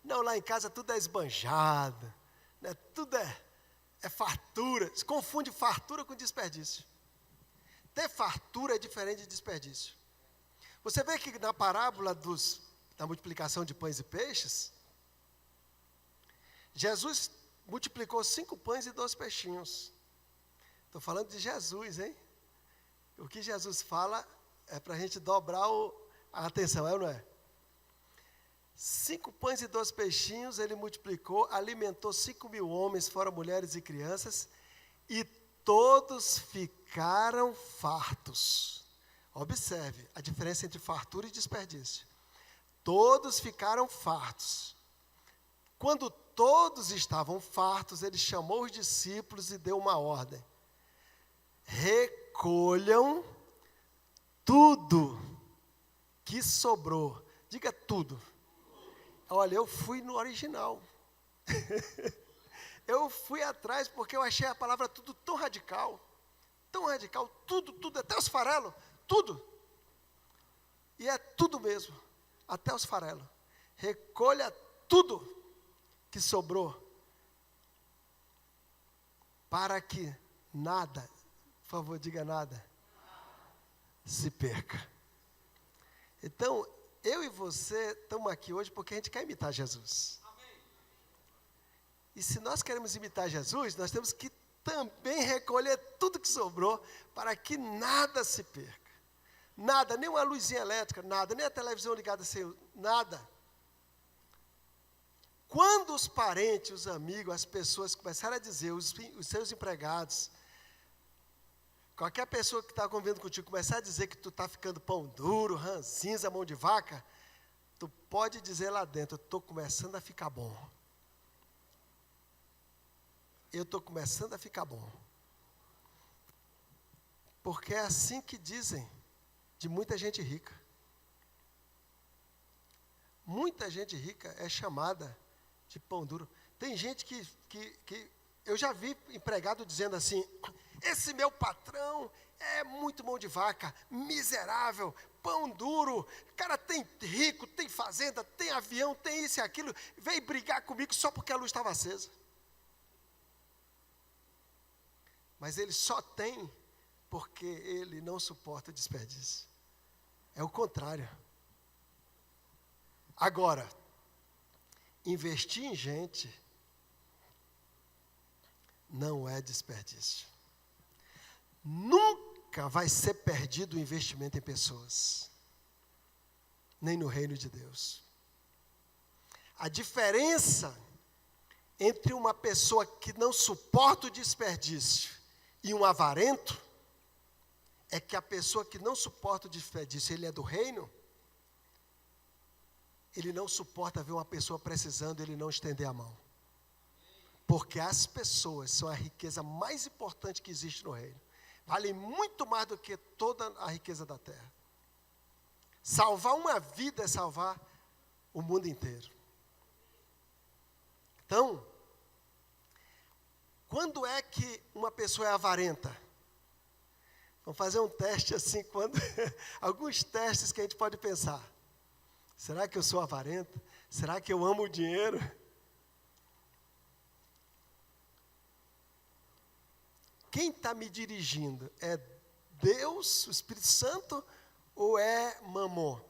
não, lá em casa tudo é esbanjado, né, tudo é fartura. Se confunde fartura com desperdício. Ter fartura é diferente de desperdício. Você vê que na parábola da multiplicação de pães e peixes, Jesus multiplicou 5 pães e 2 peixinhos. Estou falando de Jesus, hein? O que Jesus fala é para a gente dobrar a atenção, é ou não é? 5 pães e 2 peixinhos, ele multiplicou, alimentou 5.000 homens, fora mulheres e crianças, e todos ficaram fartos. Observe a diferença entre fartura e desperdício. Todos ficaram fartos. Quando todos estavam fartos, ele chamou os discípulos e deu uma ordem. Recolham tudo que sobrou. Diga tudo. Olha, eu fui no original. Eu fui atrás porque eu achei a palavra tudo tão radical. Tão radical, tudo, até os farelos, tudo. E é tudo mesmo, até os farelos. Recolha tudo que sobrou, para que nada, por favor, diga nada, se perca. Então, eu e você estamos aqui hoje porque a gente quer imitar Jesus. Amém. E se nós queremos imitar Jesus, nós temos que também recolher tudo que sobrou para que nada se perca. Nada, nem uma luzinha elétrica, nada, nem a televisão ligada sem nada. Quando os parentes, os amigos, as pessoas começaram a dizer, os seus empregados, qualquer pessoa que está convivendo contigo começar a dizer que tu está ficando pão duro, ranzinza, mão de vaca, tu pode dizer lá dentro, eu estou começando a ficar bom. Eu estou começando a ficar bom. Porque é assim que dizem de muita gente rica. Muita gente rica é chamada de pão duro. Tem gente que eu já vi empregado dizendo assim, esse meu patrão é muito mão de vaca, miserável, pão duro, cara tem rico, tem fazenda, tem avião, tem isso e aquilo, veio brigar comigo só porque a luz estava acesa. Mas ele só tem porque ele não suporta desperdício. É o contrário. Agora, investir em gente não é desperdício. Nunca vai ser perdido o investimento em pessoas, nem no reino de Deus. A diferença entre uma pessoa que não suporta o desperdício e um avarento é que a pessoa que não suporta o desperdício, ele é do reino, ele não suporta ver uma pessoa precisando, ele não estender a mão. Porque as pessoas são a riqueza mais importante que existe no reino. Valem muito mais do que toda a riqueza da terra. Salvar uma vida é salvar o mundo inteiro. Então, quando é que uma pessoa é avarenta? Vamos fazer um teste assim, alguns testes que a gente pode pensar. Será que eu sou avarento? Será que eu amo o dinheiro? Quem está me dirigindo? É Deus, o Espírito Santo, ou é Mamon?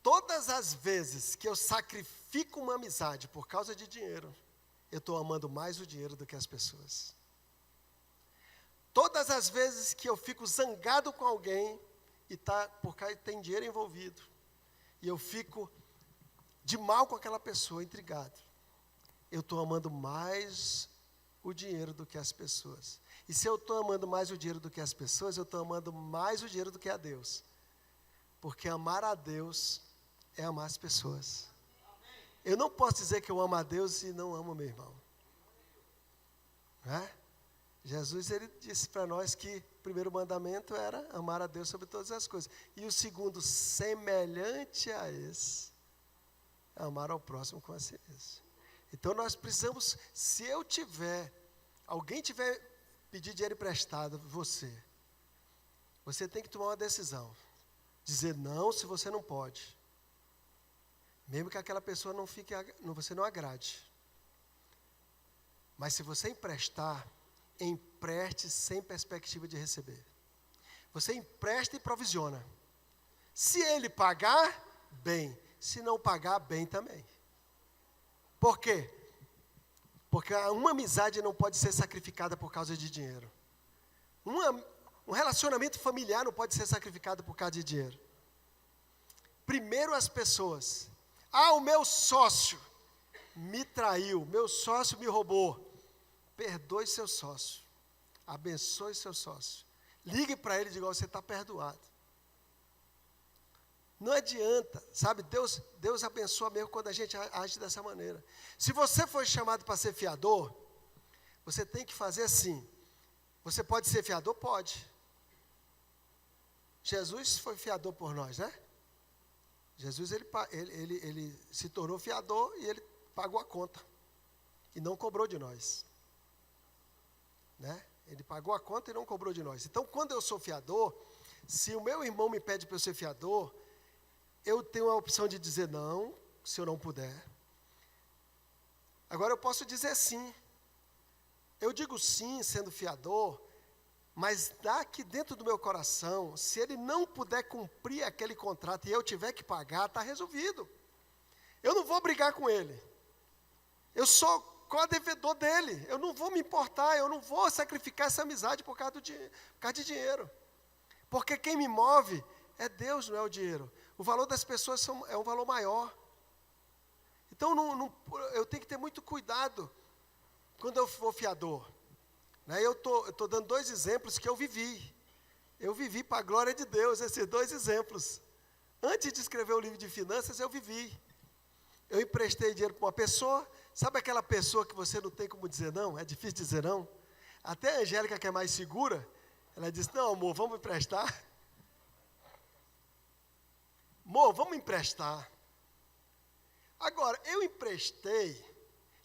Todas as vezes que eu sacrifico uma amizade por causa de dinheiro, eu estou amando mais o dinheiro do que as pessoas. Todas as vezes que eu fico zangado com alguém, porque tem dinheiro envolvido, e eu fico de mal com aquela pessoa, intrigado, eu estou amando mais o dinheiro do que as pessoas. E se eu estou amando mais o dinheiro do que as pessoas, eu estou amando mais o dinheiro do que a Deus. Porque amar a Deus é amar as pessoas. Eu não posso dizer que eu amo a Deus e não amo meu irmão. Não é? Jesus, ele disse para nós que o primeiro mandamento era amar a Deus sobre todas as coisas. E o segundo, semelhante a esse, é amar ao próximo com a si mesmo. Então nós precisamos, se alguém tiver pedir dinheiro emprestado, você tem que tomar uma decisão. Dizer não se você não pode. Mesmo que aquela pessoa você não agrade. Mas se você emprestar, empreste sem perspectiva de receber. Você empresta e provisiona. Se ele pagar, bem. Se não pagar, bem também. Por quê? Porque uma amizade não pode ser sacrificada por causa de dinheiro. Um relacionamento familiar não pode ser sacrificado por causa de dinheiro. Primeiro as pessoas. O meu sócio me traiu, meu sócio me roubou. Perdoe seu sócio. Abençoe seu sócio. Ligue para ele e diga, você está perdoado. Não adianta, sabe, Deus abençoa mesmo quando a gente age dessa maneira. Se você for chamado para ser fiador, você tem que fazer assim. Você pode ser fiador? Pode. Jesus foi fiador por nós, né? Jesus, ele se tornou fiador e ele pagou a conta. E não cobrou de nós. Né? Ele pagou a conta e não cobrou de nós. Então, quando eu sou fiador, se o meu irmão me pede para eu ser fiador, eu tenho a opção de dizer não, se eu não puder. Agora, eu posso dizer sim. Eu digo sim, sendo fiador, mas daqui dentro do meu coração, se ele não puder cumprir aquele contrato e eu tiver que pagar, está resolvido. Eu não vou brigar com ele. Eu sou co-devedor dele. Eu não vou me importar, eu não vou sacrificar essa amizade por causa de dinheiro. Porque quem me move é Deus, não é o dinheiro. O valor das pessoas é um valor maior. Então, eu tenho que ter muito cuidado quando eu for fiador. Né? Eu estou dando 2 exemplos que eu vivi. Eu vivi para a glória de Deus, esses 2 exemplos. Antes de escrever o livro de finanças, eu vivi. Eu emprestei dinheiro para uma pessoa. Sabe aquela pessoa que você não tem como dizer não? É difícil dizer não. Até a Angélica, que é mais segura, ela disse, não, amor, vamos emprestar. Amor, vamos emprestar. Agora, eu emprestei,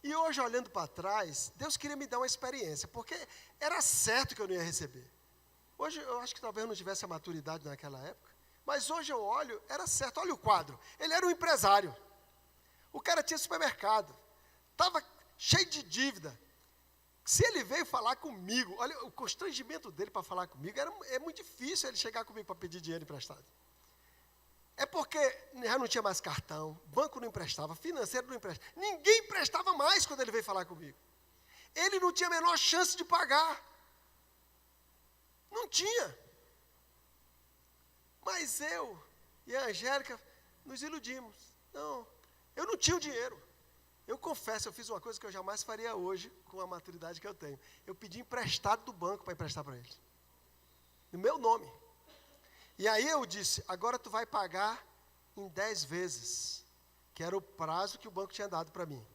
e hoje olhando para trás, Deus queria me dar uma experiência, porque era certo que eu não ia receber. Hoje, eu acho que talvez eu não tivesse a maturidade naquela época, mas hoje eu olho, era certo, olha o quadro, ele era um empresário. O cara tinha supermercado, estava cheio de dívida. Se ele veio falar comigo, olha, o constrangimento dele para falar comigo, é muito difícil ele chegar comigo para pedir dinheiro emprestado. É porque já não tinha mais cartão, banco não emprestava, financeiro não emprestava. Ninguém emprestava mais quando ele veio falar comigo. Ele não tinha a menor chance de pagar. Não tinha. Mas eu e a Angélica nos iludimos. Não, eu não tinha o dinheiro. Eu confesso, eu fiz uma coisa que eu jamais faria hoje, com a maturidade que eu tenho. Eu pedi emprestado do banco para emprestar para ele. No meu nome. E aí eu disse, agora tu vai pagar em 10 vezes, que era o prazo que o banco tinha dado para mim.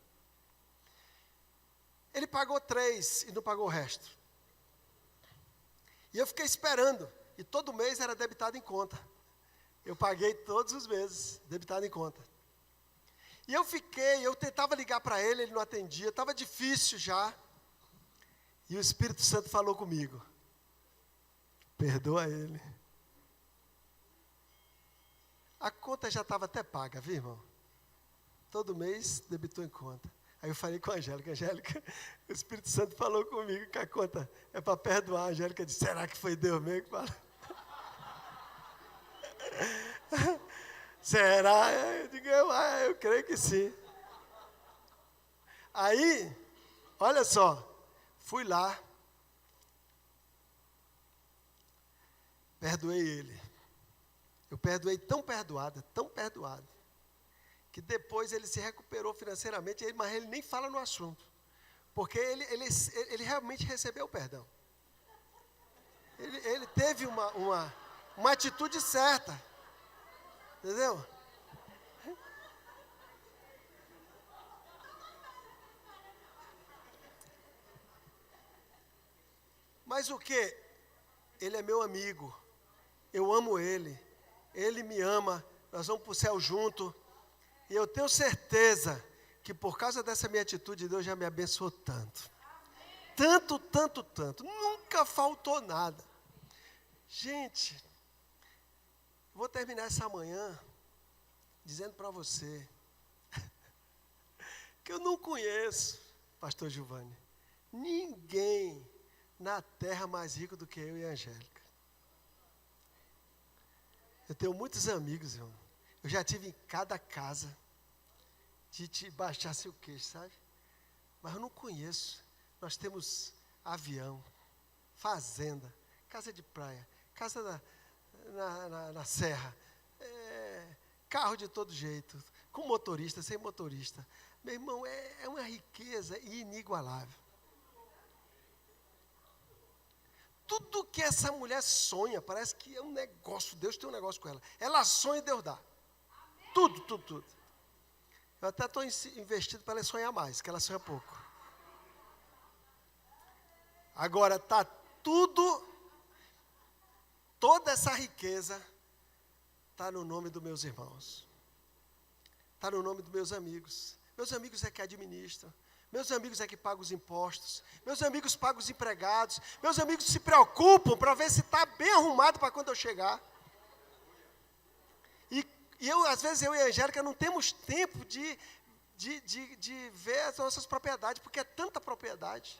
Ele pagou 3 e não pagou o resto. E eu fiquei esperando, e todo mês era debitado em conta. Eu paguei todos os meses, debitado em conta. E eu tentava ligar para ele, ele não atendia, estava difícil já. E o Espírito Santo falou comigo: perdoa ele. A conta já estava até paga, viu, irmão? Todo mês debitou em conta. Aí eu falei com a Angélica: Angélica, o Espírito Santo falou comigo que a conta é para perdoar. A Angélica disse: será que foi Deus mesmo que falou? Será? Eu digo: eu creio que sim. Aí, olha só, fui lá, perdoei ele. Eu perdoei tão perdoado, que depois ele se recuperou financeiramente, mas ele nem fala no assunto, porque ele realmente recebeu o perdão. Ele teve uma atitude certa, entendeu? Mas o que? Ele é meu amigo, eu amo ele, ele me ama, nós vamos para o céu junto. E eu tenho certeza que por causa dessa minha atitude, Deus já me abençoou tanto. Tanto. Nunca faltou nada. Gente, vou terminar essa manhã dizendo para você que eu não conheço, pastor Giovanni, ninguém na terra mais rico do que eu e a Angélica. Eu tenho muitos amigos, irmão. Eu já tive em cada casa de te baixar seu queixo, sabe? Mas eu não conheço. Nós temos avião, fazenda, casa de praia, casa na serra, carro de todo jeito, com motorista, sem motorista. Meu irmão, é uma riqueza inigualável. Tudo que essa mulher sonha, parece que é um negócio, Deus tem um negócio com ela. Ela sonha e Deus dá. Tudo. Eu até estou investido para ela sonhar mais, que ela sonha pouco. Agora, está toda essa riqueza, está no nome dos meus irmãos. Está no nome dos meus amigos. Meus amigos é que administram. Meus amigos é que pagam os impostos. Meus amigos pagam os empregados. Meus amigos se preocupam para ver se está bem arrumado para quando eu chegar. E às vezes eu e a Angélica não temos tempo de ver as nossas propriedades, porque é tanta propriedade.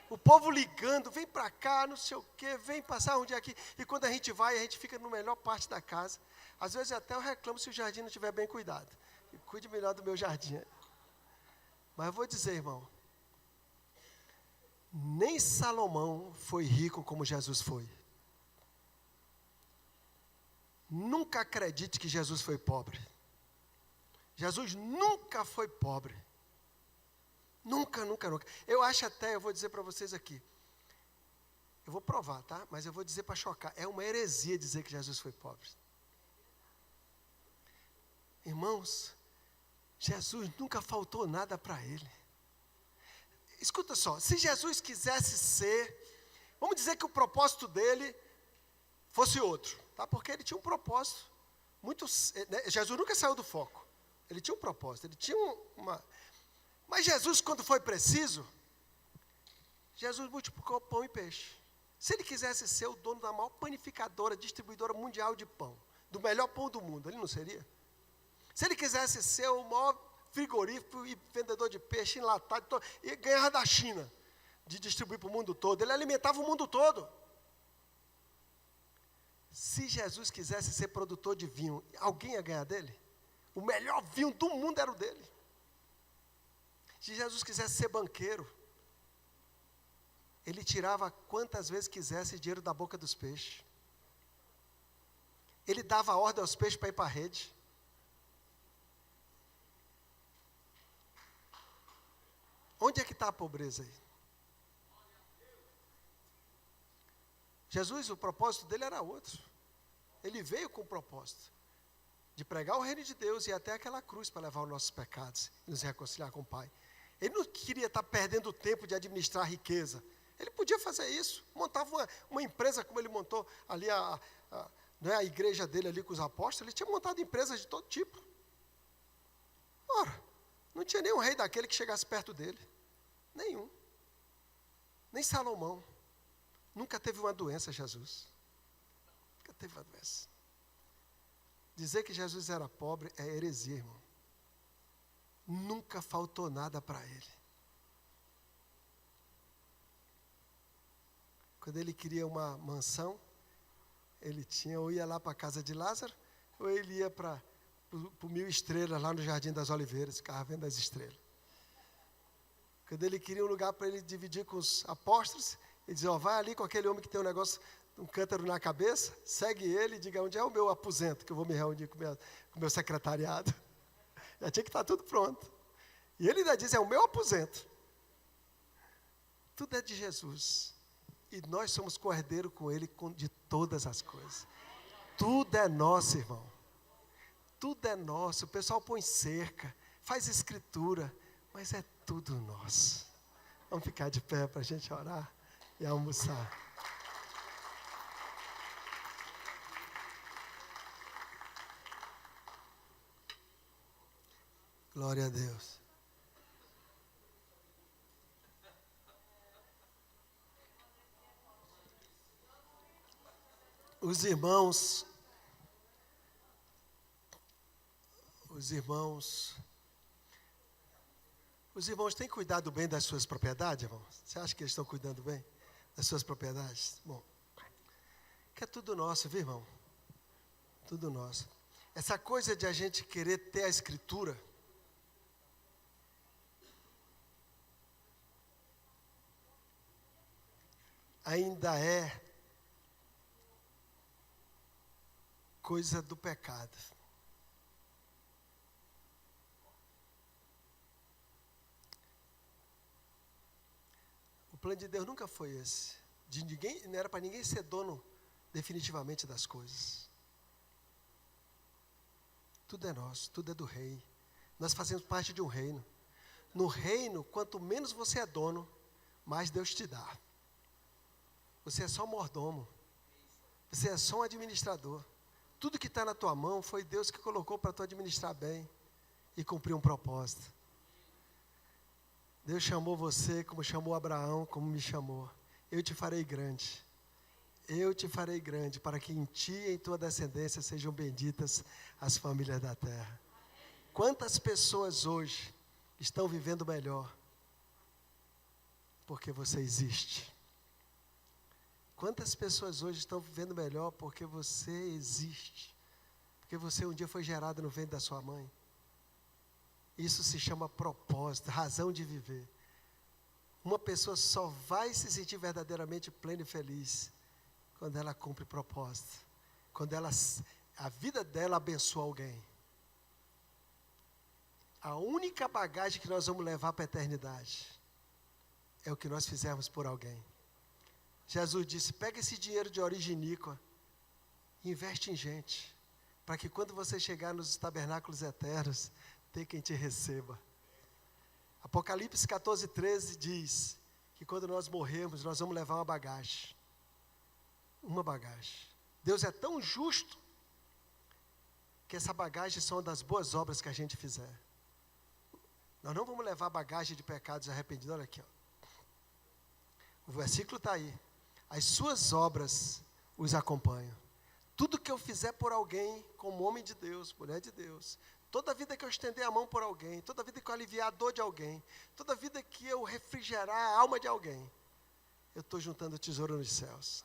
O povo ligando, vem para cá, não sei o quê, vem passar um dia aqui. E quando a gente vai, a gente fica na melhor parte da casa. Às vezes até eu reclamo se o jardim não estiver bem cuidado. E cuide melhor do meu jardim. Mas eu vou dizer, irmão, nem Salomão foi rico como Jesus foi. Nunca acredite que Jesus foi pobre. Jesus nunca foi pobre. Nunca. Eu acho até, eu vou dizer para vocês aqui, eu vou provar, tá? Mas eu vou dizer para chocar, é uma heresia dizer que Jesus foi pobre. Irmãos, Jesus nunca faltou nada para ele. Escuta só, se Jesus quisesse ser, vamos dizer que o propósito dele fosse outro, tá? Porque ele tinha um propósito muito, né? Jesus nunca saiu do foco. Ele tinha um propósito, ele tinha uma. Mas Jesus, quando foi preciso, Jesus multiplicou pão e peixe. Se ele quisesse ser o dono da maior panificadora, distribuidora mundial de pão, do melhor pão do mundo, ele não seria? Se ele quisesse ser o maior frigorífico e vendedor de peixe enlatado, e ganhava da China, de distribuir para o mundo todo, ele alimentava o mundo todo. Se Jesus quisesse ser produtor de vinho, alguém ia ganhar dele? O melhor vinho do mundo era o dele. Se Jesus quisesse ser banqueiro, ele tirava quantas vezes quisesse dinheiro da boca dos peixes. Ele dava ordem aos peixes para ir para a rede. Onde é que está a pobreza aí? Jesus, o propósito dele era outro. Ele veio com o propósito de pregar o reino de Deus e ir até aquela cruz para levar os nossos pecados e nos reconciliar com o Pai. Ele não queria estar perdendo tempo de administrar a riqueza. Ele podia fazer isso, montava uma empresa como ele montou ali a igreja dele ali com os apóstolos. Ele tinha montado empresas de todo tipo. Ora, não tinha nenhum rei daquele que chegasse perto dele. Nenhum. Nem Salomão. Nunca teve uma doença, Jesus. Nunca teve uma doença. Dizer que Jesus era pobre é heresia, irmão. Nunca faltou nada para ele. Quando ele queria uma mansão, ele tinha, ou ia lá para a casa de Lázaro, ou ele ia para o 1000 Estrelas, lá no Jardim das Oliveiras, ficava vendo as estrelas. Quando ele queria um lugar para ele dividir com os apóstolos, ele dizia, vai ali com aquele homem que tem um negócio, um cântaro na cabeça, segue ele e diga, onde é o meu aposento, que eu vou me reunir com o meu secretariado. Já tinha que estar tudo pronto. E ele ainda diz, é o meu aposento. Tudo é de Jesus. E nós somos co-herdeiro com ele de todas as coisas. Tudo é nosso, irmão. Tudo é nosso. O pessoal põe cerca, faz escritura, mas é tudo nosso. Vamos ficar de pé para a gente orar e almoçar. Glória a Deus. Os irmãos têm cuidado bem das suas propriedades, irmão? Você acha que eles estão cuidando bem das suas propriedades? Bom, que é tudo nosso, viu, irmão? Tudo nosso. Essa coisa de a gente querer ter a escritura, ainda é coisa do pecado. O plano de Deus nunca foi esse. Não era para ninguém ser dono definitivamente das coisas. Tudo é nosso, tudo é do rei. Nós fazemos parte de um reino. No reino, quanto menos você é dono, mais Deus te dá. Você é só mordomo. Você é só um administrador. Tudo que está na tua mão foi Deus que colocou para tu administrar bem e cumprir um propósito. Deus chamou você como chamou Abraão, como me chamou. Eu te farei grande. Eu te farei grande para que em ti e em tua descendência sejam benditas as famílias da terra. Quantas pessoas hoje estão vivendo melhor porque você existe? Quantas pessoas hoje estão vivendo melhor porque você existe? Porque você um dia foi gerado no ventre da sua mãe. Isso se chama propósito, razão de viver. Uma pessoa só vai se sentir verdadeiramente plena e feliz quando ela cumpre propósito. Quando a vida dela abençoa alguém. A única bagagem que nós vamos levar para a eternidade é o que nós fizermos por alguém. Jesus disse, pega esse dinheiro de origem iníqua e investe em gente, para que quando você chegar nos tabernáculos eternos, tenha quem te receba. Apocalipse 14:13 diz que quando nós morrermos, nós vamos levar uma bagagem. Uma bagagem. Deus é tão justo que essa bagagem são das boas obras que a gente fizer. Nós não vamos levar bagagem de pecados arrependidos. Olha aqui, ó. O versículo está aí. As suas obras os acompanham. Tudo que eu fizer por alguém, como homem de Deus, mulher de Deus, toda vida que eu estender a mão por alguém, toda vida que eu aliviar a dor de alguém, toda vida que eu refrigerar a alma de alguém, eu estou juntando tesouro nos céus.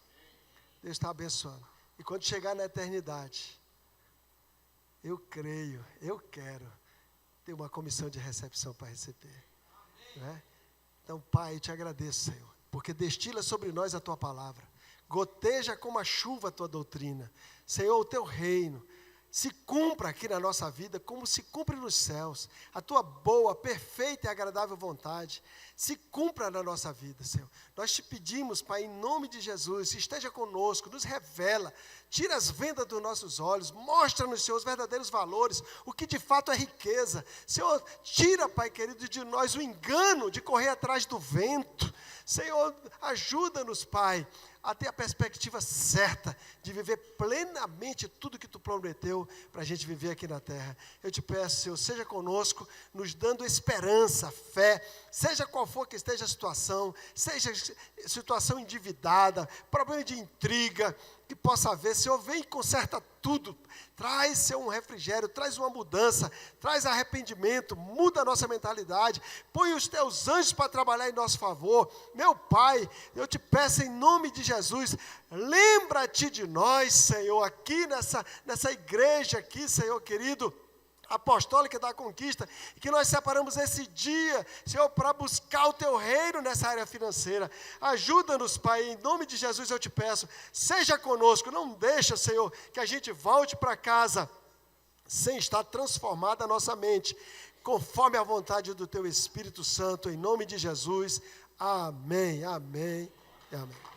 Deus está abençoando. E quando chegar na eternidade, eu quero ter uma comissão de recepção para receber. Né? Então, Pai, eu te agradeço, Senhor, porque destila sobre nós a Tua palavra. Goteja como a chuva a Tua doutrina. Senhor, o Teu reino se cumpra aqui na nossa vida como se cumpre nos céus. A Tua boa, perfeita e agradável vontade se cumpra na nossa vida, Senhor. Nós te pedimos, Pai, em nome de Jesus, esteja conosco, nos revela, tira as vendas dos nossos olhos, mostra-nos, Senhor, os verdadeiros valores, o que de fato é riqueza. Senhor, tira, Pai querido, de nós o engano de correr atrás do vento. Senhor, ajuda-nos, Pai, a ter a perspectiva certa de viver plenamente tudo que Tu prometeu para a gente viver aqui na terra. Eu te peço, Senhor, seja conosco, nos dando esperança, fé, seja qual for que esteja a situação, seja situação endividada, problema de intriga, que possa haver, Senhor, vem e conserta tudo, traz, Senhor, um refrigério, traz uma mudança, traz arrependimento, muda a nossa mentalidade, põe os Teus anjos para trabalhar em nosso favor. Meu Pai, eu te peço em nome de Jesus, lembra-te de nós, Senhor, aqui nessa igreja aqui, Senhor querido, apostólica da conquista, e que nós separamos esse dia, Senhor, para buscar o Teu reino nessa área financeira. Ajuda-nos, Pai, em nome de Jesus eu te peço, seja conosco, não deixa, Senhor, que a gente volte para casa sem estar transformada a nossa mente, conforme a vontade do Teu Espírito Santo, em nome de Jesus. Amém, amém e amém.